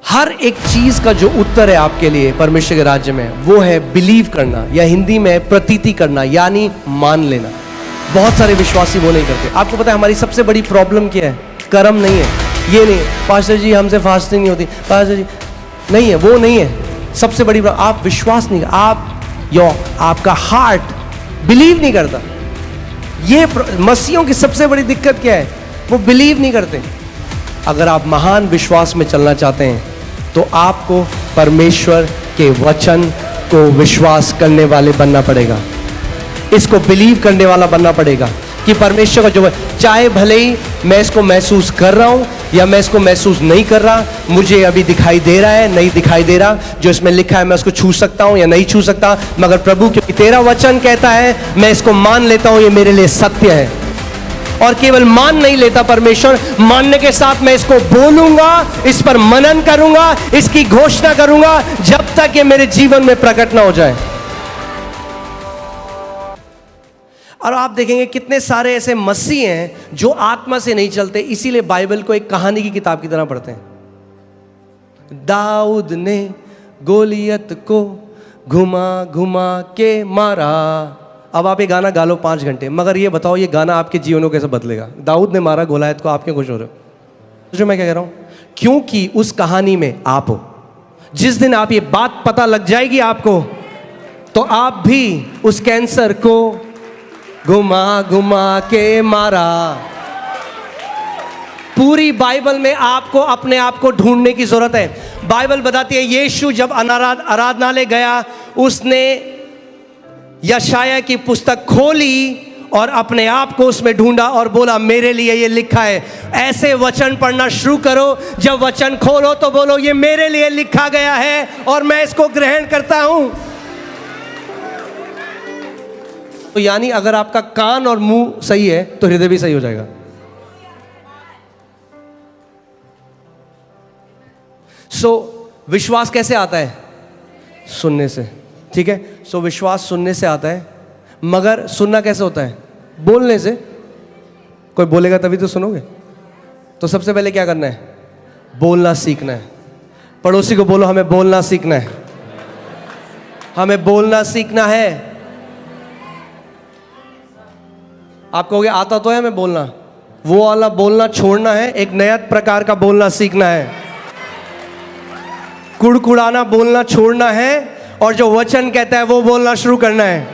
हर एक चीज का जो उत्तर है आपके लिए परमेश्वर के राज्य में, वो है बिलीव करना, या हिंदी में प्रतीति करना, यानी मान लेना। बहुत सारे विश्वासी वो नहीं करते। आपको पता है हमारी सबसे बड़ी प्रॉब्लम क्या है? कर्म नहीं है, ये नहीं है पास्टर जी हमसे फास्टिंग नहीं होती, पास्टर जी नहीं है, वो नहीं है सबसे बड़ी प्रॉब्लम। आप विश्वास नहीं, आपका हार्ट बिलीव नहीं करता। ये मसीहों की सबसे बड़ी दिक्कत क्या है? वो बिलीव नहीं करते। अगर आप महान विश्वास में चलना चाहते हैं तो आपको परमेश्वर के वचन को विश्वास करने वाले बनना पड़ेगा, इसको बिलीव करने वाला बनना पड़ेगा कि परमेश्वर का जो, चाहे भले ही मैं इसको महसूस कर रहा हूं या मैं इसको महसूस नहीं कर रहा, मुझे अभी दिखाई दे रहा है नहीं दिखाई दे रहा, जो इसमें लिखा है मैं उसको छू सकता हूं या नहीं छू सकता, मगर प्रभु क्योंकि तेरा वचन कहता है मैं इसको मान लेता हूं, ये मेरे लिए सत्य है। और केवल मान नहीं लेता परमेश्वर, मानने के साथ मैं इसको बोलूंगा, इस पर मनन करूंगा, इसकी घोषणा करूंगा जब तक ये मेरे जीवन में प्रकट ना हो जाए। और आप देखेंगे कितने सारे ऐसे मसीह हैं जो आत्मा से नहीं चलते, इसीलिए बाइबल को एक कहानी की किताब की तरह पढ़ते हैं। दाऊद ने गोलियत को घुमा घुमा के मारा। अब आप ये गाना गा लो 5 घंटे, मगर ये बताओ ये गाना आपके जीवन को कैसे बदलेगा? दाऊद ने मारा गोलियत को, आप क्यों खुश हो रहे हो? जो मैं क्या कह रहा हूं, क्योंकि उस कहानी में आप हो। जिस दिन आप ये बात पता लग जाएगी आपको, तो आप भी उस कैंसर को घुमा घुमा के मारा। पूरी बाइबल में आपको अपने आप को ढूंढने की जरूरत है। बाइबल बताती है यीशु जब आराधनालय गया, उसने यशाया की पुस्तक खोली और अपने आप को उसमें ढूंढा और बोला मेरे लिए ये लिखा है। ऐसे वचन पढ़ना शुरू करो, जब वचन खोलो तो बोलो ये मेरे लिए लिखा गया है और मैं इसको ग्रहण करता हूं। तो यानी अगर आपका कान और मुंह सही है तो हृदय भी सही हो जाएगा। विश्वास कैसे आता है? सुनने से, ठीक है। विश्वास सुनने से आता है, मगर सुनना कैसे होता है? बोलने से। कोई बोलेगा तभी तो सुनोगे। तो सबसे पहले क्या करना है? बोलना सीखना है। पड़ोसी को बोलो हमें बोलना सीखना है, हमें बोलना सीखना है। आप कहोगे आता तो है हमें बोलना, वो वाला बोलना छोड़ना है, एक नया प्रकार का बोलना सीखना है। कुड़कुड़ाना बोलना छोड़ना है और जो वचन कहता है वो बोलना शुरू करना है।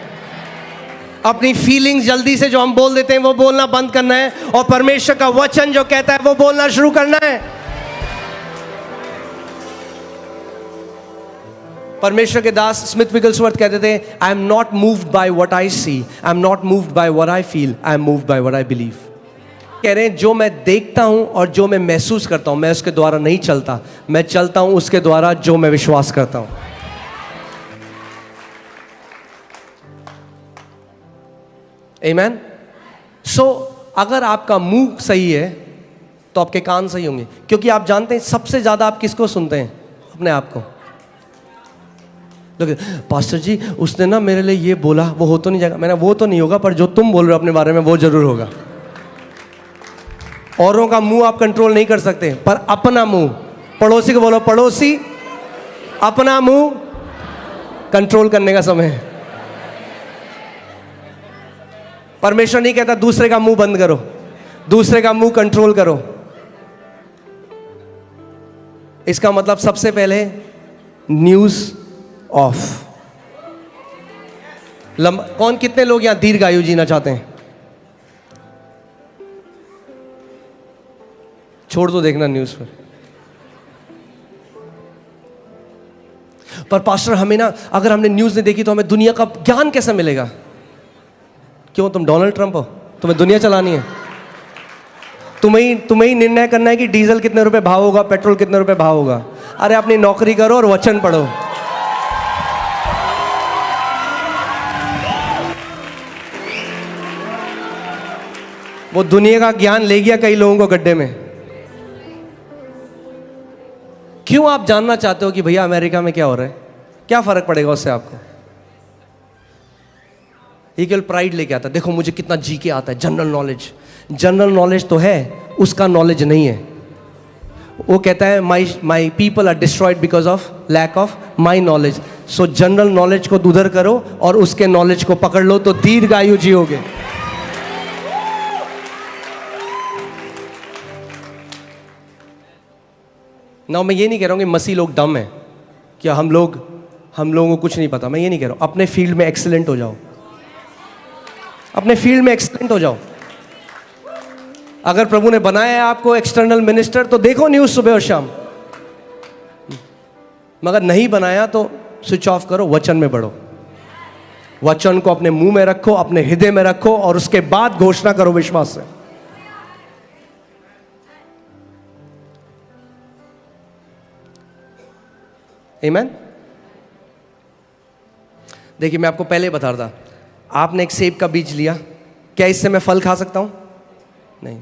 अपनी फीलिंग्स जल्दी से जो हम बोल देते हैं वो बोलना बंद करना है और परमेश्वर का वचन जो कहता है वो बोलना शुरू करना है। परमेश्वर के दास स्मिथ विगलस्वर्थ कहते थे, I am not moved by what I see, I am not moved by what I feel, I am moved by what I believe. कह रहे हैं जो मैं देखता हूं और जो मैं महसूस करता हूं, मैं उसके द्वारा नहीं चलता, मैं चलता हूं उसके द्वारा जो मैं विश्वास करता हूं। आमीन। अगर आपका मुंह सही है तो आपके कान सही होंगे, क्योंकि आप जानते हैं सबसे ज्यादा आप किसको सुनते हैं? अपने आप को। पास्टर जी उसने ना मेरे लिए ये बोला, वो हो तो नहीं जाएगा। मैंने वो तो नहीं होगा, पर जो तुम बोल रहे हो अपने बारे में वो जरूर होगा। औरों का मुंह आप कंट्रोल नहीं कर सकते, पर अपना मुंह, पड़ोसी को बोलो पड़ोसी अपना मुंह कंट्रोल करने का समय है। परमेश्वर नहीं कहता दूसरे का मुंह बंद करो, दूसरे का मुंह कंट्रोल करो। इसका मतलब सबसे पहले न्यूज ऑफ। कौन कितने लोग यहां दीर्घायु जीना चाहते हैं? छोड़ दो देखना न्यूज पर पास्टर हमें ना, अगर हमने न्यूज नहीं देखी तो हमें दुनिया का ज्ञान कैसे मिलेगा? क्यों, तुम डोनाल्ड ट्रंप हो? तुम्हें दुनिया चलानी है? तुम्हें ही निर्णय करना है कि डीजल कितने रुपए भाव होगा, पेट्रोल कितने रुपए भाव होगा। अरे अपनी नौकरी करो और वचन पढ़ो। वो दुनिया का ज्ञान ले गया कई लोगों को गड्ढे में। क्यों आप जानना चाहते हो कि भैया अमेरिका में क्या हो रहा है? क्या फर्क पड़ेगा उससे आपको? ये केवल प्राइड लेके आता है, देखो मुझे कितना जी के आता है। जनरल नॉलेज तो है, उसका नॉलेज नहीं है। वो कहता है my people are destroyed because of lack of my knowledge. So general knowledge को उधर करो और उसके नॉलेज को पकड़ लो तो दीर्घायु जियोगे। ना मैं ये नहीं कह रहा हूँ कि मसीह लोग डम है, क्या हम लोगों को कुछ नहीं पता, मैं ये नहीं कह रहा हूँ। अपने फील्ड में एक्सीलेंट हो जाओ, अपने फील्ड में एक्सीलेंट हो जाओ। अगर प्रभु ने बनाया है आपको एक्सटर्नल मिनिस्टर तो देखो न्यूज़ सुबह और शाम, मगर नहीं बनाया तो स्विच ऑफ करो, वचन में बढ़ो, वचन को अपने मुंह में रखो, अपने हृदय में रखो और उसके बाद घोषणा करो विश्वास से। आमीन। देखिए मैं आपको पहले बता रहा था, आपने एक सेब का बीज लिया, क्या इससे मैं फल खा सकता हूं? नहीं।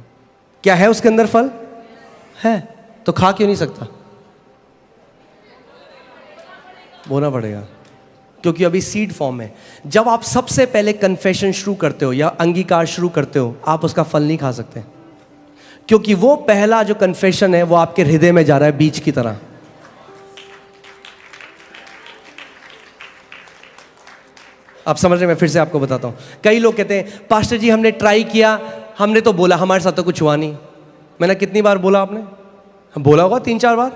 क्या है उसके अंदर फल? है, तो खा क्यों नहीं सकता? बोना पड़ेगा, क्योंकि अभी सीड फॉर्म है। जब आप सबसे पहले कन्फेशन शुरू करते हो या अंगीकार शुरू करते हो, आप उसका फल नहीं खा सकते, क्योंकि वो पहला जो कन्फेशन है वो आपके हृदय में जा रहा है बीज की तरह। आप समझ रहे हैं? मैं फिर से आपको बताता हूं। कई लोग कहते हैं पास्टर जी हमने ट्राई किया, हमने तो बोला, हमारे साथ तो कुछ हुआ नहीं। मैंने कितनी बार बोला? आपने बोला होगा 3-4 बार।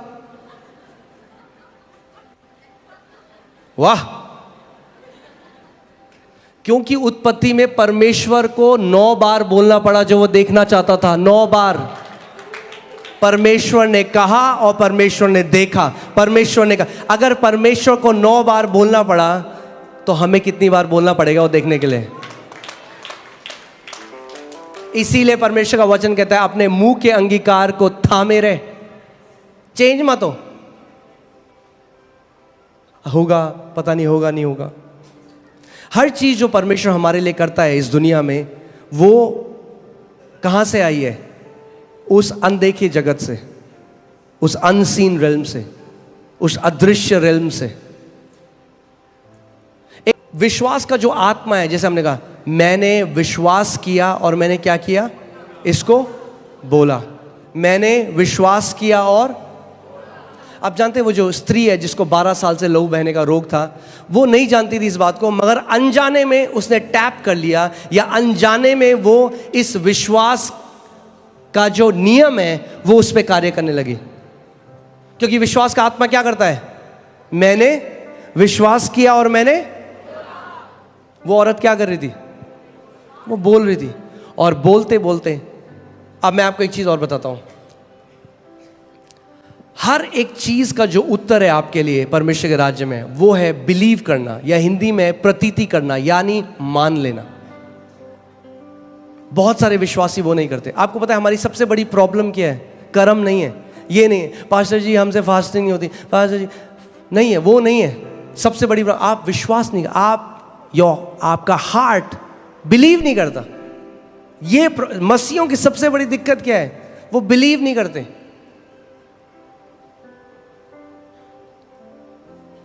वाह! क्योंकि उत्पत्ति में परमेश्वर को 9 बार बोलना पड़ा जो वो देखना चाहता था। 9 बार परमेश्वर ने कहा और परमेश्वर ने देखा। परमेश्वर ने कहा, अगर परमेश्वर को 9 बार बोलना पड़ा तो हमें कितनी बार बोलना पड़ेगा वो देखने के लिए? इसीलिए परमेश्वर का वचन कहता है अपने मुंह के अंगीकार को थामे रहे, चेंज मत हो। होगा, पता नहीं होगा, नहीं होगा। हर चीज जो परमेश्वर हमारे लिए करता है इस दुनिया में, वो कहां से आई है? उस अनदेखे जगत से, उस अनसीन रेल्म से, उस अदृश्य रेल्म से। एक विश्वास का जो आत्मा है, जैसे हमने कहा मैंने विश्वास किया और मैंने क्या किया? इसको बोला। मैंने विश्वास किया और आप जानते हैं वो जो स्त्री है जिसको 12 साल से लहू बहने का रोग था, वो नहीं जानती थी इस बात को, मगर अनजाने में उसने टैप कर लिया, या अनजाने में वो इस विश्वास का जो नियम है वो उस पर कार्य करने लगी। क्योंकि विश्वास का आत्मा क्या करता है? मैंने विश्वास किया और मैंने, वो औरत क्या कर रही थी? वो बोल रही थी। और बोलते बोलते, अब मैं आपको एक चीज और बताता हूं, हर एक चीज का जो उत्तर है आपके लिए परमेश्वर के राज्य में, वो है बिलीव करना, या हिंदी में प्रतीति करना, यानी मान लेना। बहुत सारे विश्वासी वो नहीं करते। आपको पता है हमारी सबसे बड़ी प्रॉब्लम क्या है? कर्म नहीं है। ये नहीं है पास्टर जी हमसे फास्टिंग नहीं होती, पास्टर जी नहीं है, वो नहीं है। सबसे बड़ी आप विश्वास नहीं, आपका हार्ट बिलीव नहीं करता। ये मसीहों की सबसे बड़ी दिक्कत क्या है? वो बिलीव नहीं करते।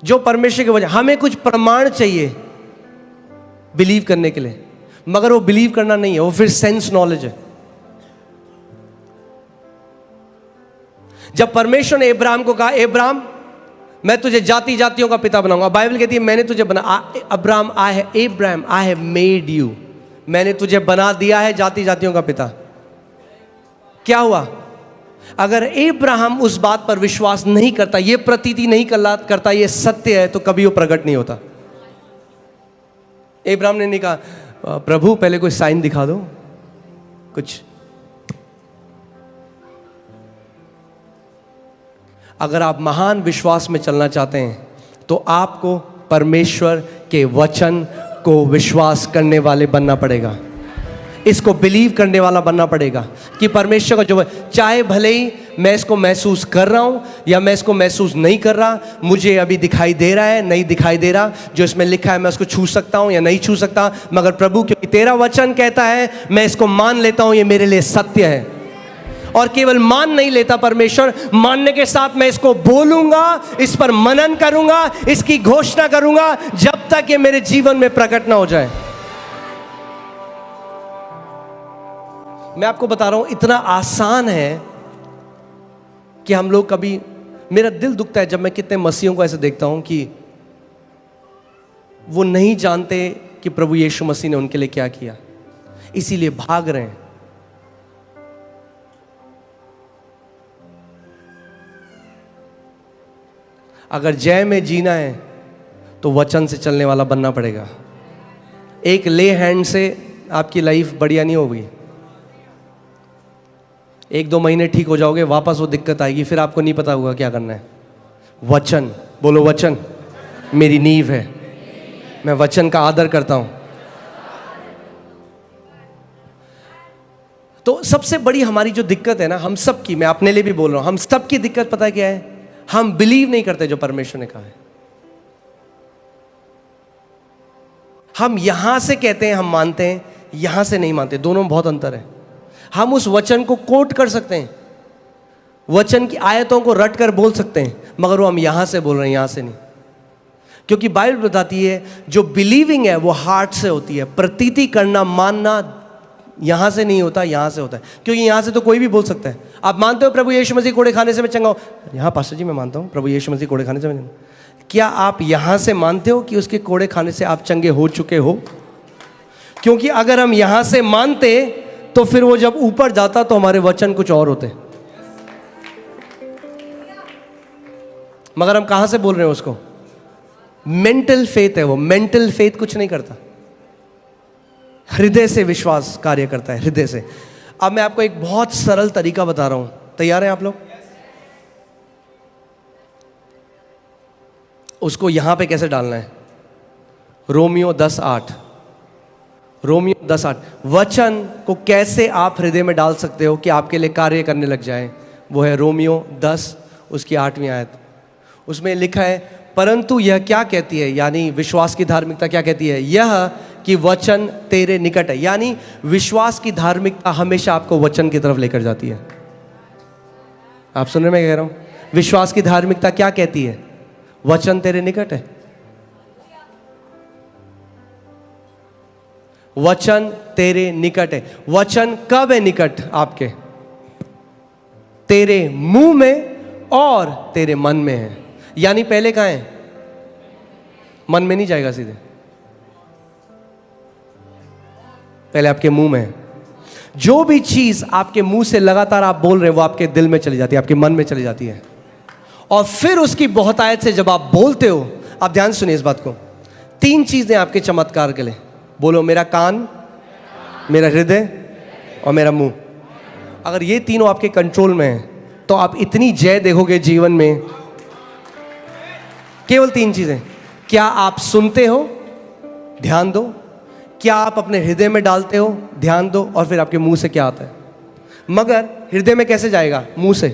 जो परमेश्वर की वजह, हमें कुछ प्रमाण चाहिए बिलीव करने के लिए, मगर वो बिलीव करना नहीं है, वो फिर सेंस नॉलेज है। जब परमेश्वर ने इब्राहिम को कहा, इब्राहिम मैं तुझे जाति जातियों का पिता बनाऊंगा, बाइबल कहती है मैंने तुझे बना, Ibrahim I have made you, मैंने तुझे बना दिया है जाति जातियों का पिता। क्या हुआ? अगर इब्राहिम उस बात पर विश्वास नहीं करता, ये प्रतीति नहीं करता ये सत्य है, तो कभी वो प्रकट नहीं होता। इब्राहिम ने नहीं कहा प्रभु पहले कोई साइन दिखा दो कुछ। अगर आप महान विश्वास में चलना चाहते हैं तो आपको परमेश्वर के वचन को विश्वास करने वाले बनना पड़ेगा, इसको बिलीव करने वाला बनना पड़ेगा कि परमेश्वर का जो, चाहे भले ही मैं इसको महसूस कर रहा हूं या मैं इसको महसूस नहीं कर रहा, मुझे अभी दिखाई दे रहा है नहीं दिखाई दे रहा, जो इसमें लिखा है मैं उसको छू सकता हूं या नहीं छू सकता, मगर प्रभु क्योंकि तेरा वचन कहता है मैं इसको मान लेता हूं, ये मेरे लिए सत्य है। और केवल मान नहीं लेता परमेश्वर, मानने के साथ मैं इसको बोलूंगा, इस पर मनन करूंगा, इसकी घोषणा करूंगा जब तक ये मेरे जीवन में प्रकट ना हो जाए। मैं आपको बता रहा हूं इतना आसान है कि हम लोग कभी, मेरा दिल दुखता है जब मैं कितने मसीहों को ऐसे देखता हूं कि वो नहीं जानते कि प्रभु यीशु मसीह ने उनके लिए क्या किया, इसीलिए भाग रहे हैं। अगर जय में जीना है तो वचन से चलने वाला बनना पड़ेगा। एक ले हैंड से आपकी लाइफ बढ़िया नहीं होगी। 1-2 महीने ठीक हो जाओगे, वापस वो दिक्कत आएगी, फिर आपको नहीं पता होगा क्या करना है। वचन, बोलो वचन मेरी नींव है, मैं वचन का आदर करता हूं। तो सबसे बड़ी हमारी जो दिक्कत है ना, हम सब की, मैं अपने लिए भी बोल रहा हूं, हम सब की दिक्कत पता है क्या है? हम बिलीव नहीं करते जो परमेश्वर ने कहा है। हम यहां से कहते हैं हम मानते हैं, यहां से नहीं मानते, दोनों में बहुत अंतर है। हम उस वचन को कोट कर सकते हैं, वचन की आयतों को रट कर बोल सकते हैं, मगर वो हम यहां से बोल रहे हैं, यहां से नहीं। क्योंकि बाइबल बताती है जो बिलीविंग है वो हार्ट से होती है, प्रतीति करना, मानना यहां से नहीं होता, यहां से होता है। क्योंकि यहां से तो कोई भी बोल सकता है। आप मानते हो प्रभु यीशु मसीह कोड़े खाने से मैं चंगा हूं? यहां पास्टर जी मैं मानता हूं प्रभु यीशु मसीह कोड़े खाने से मैं, क्या आप यहां से मानते हो कि उसके कोड़े खाने से आप चंगे हो चुके हो? क्योंकि अगर हम यहां से मानते तो फिर वो जब ऊपर जाता तो हमारे वचन कुछ और होते। मगर हम कहां से बोल रहे हैं उसको? मेंटल फेथ है वो। मेंटल फेथ कुछ नहीं करता, हृदय से विश्वास कार्य करता है, हृदय से। अब मैं आपको एक बहुत सरल तरीका बता रहा हूं, तैयार हैं आप लोग? उसको यहां पे कैसे डालना है? Romeo 10:8, Romeo 10:8। वचन को कैसे आप हृदय में डाल सकते हो कि आपके लिए कार्य करने लग जाए, वो है रोमियो 10 उसकी 8वीं आयत। उसमें लिखा है, परंतु यह क्या कहती है, यानी विश्वास की धार्मिकता क्या कहती है? यह कि वचन तेरे निकट है। यानी विश्वास की धार्मिकता हमेशा आपको वचन की तरफ लेकर जाती है। आप सुन रहे मैं कह रहा हूं? विश्वास की धार्मिकता क्या कहती है? वचन तेरे निकट है। वचन तेरे निकट है। वचन कब है निकट आपके? तेरे मुंह में और तेरे मन में है। यानी पहले कहां है? मन में नहीं जाएगा सीधे, पहले आपके मुंह में है। जो भी चीज आपके मुंह से लगातार आप बोल रहे हैं वो आपके दिल में चली जाती है, आपके मन में चली जाती है, और फिर उसकी बहुतायत से जब आप बोलते हो, आप ध्यान सुनिए इस बात को, 3 चीजें आपके चमत्कार के लिए। बोलो, मेरा कान, मेरा हृदय और मेरा मुंह। अगर ये तीनों आपके कंट्रोल में है तो आप इतनी जय देखोगे जीवन में। केवल 3 चीजें। क्या आप सुनते हो? ध्यान दो। क्या आप अपने हृदय में डालते हो? ध्यान दो। और फिर आपके मुंह से क्या आता है? मगर हृदय में कैसे जाएगा? मुंह से।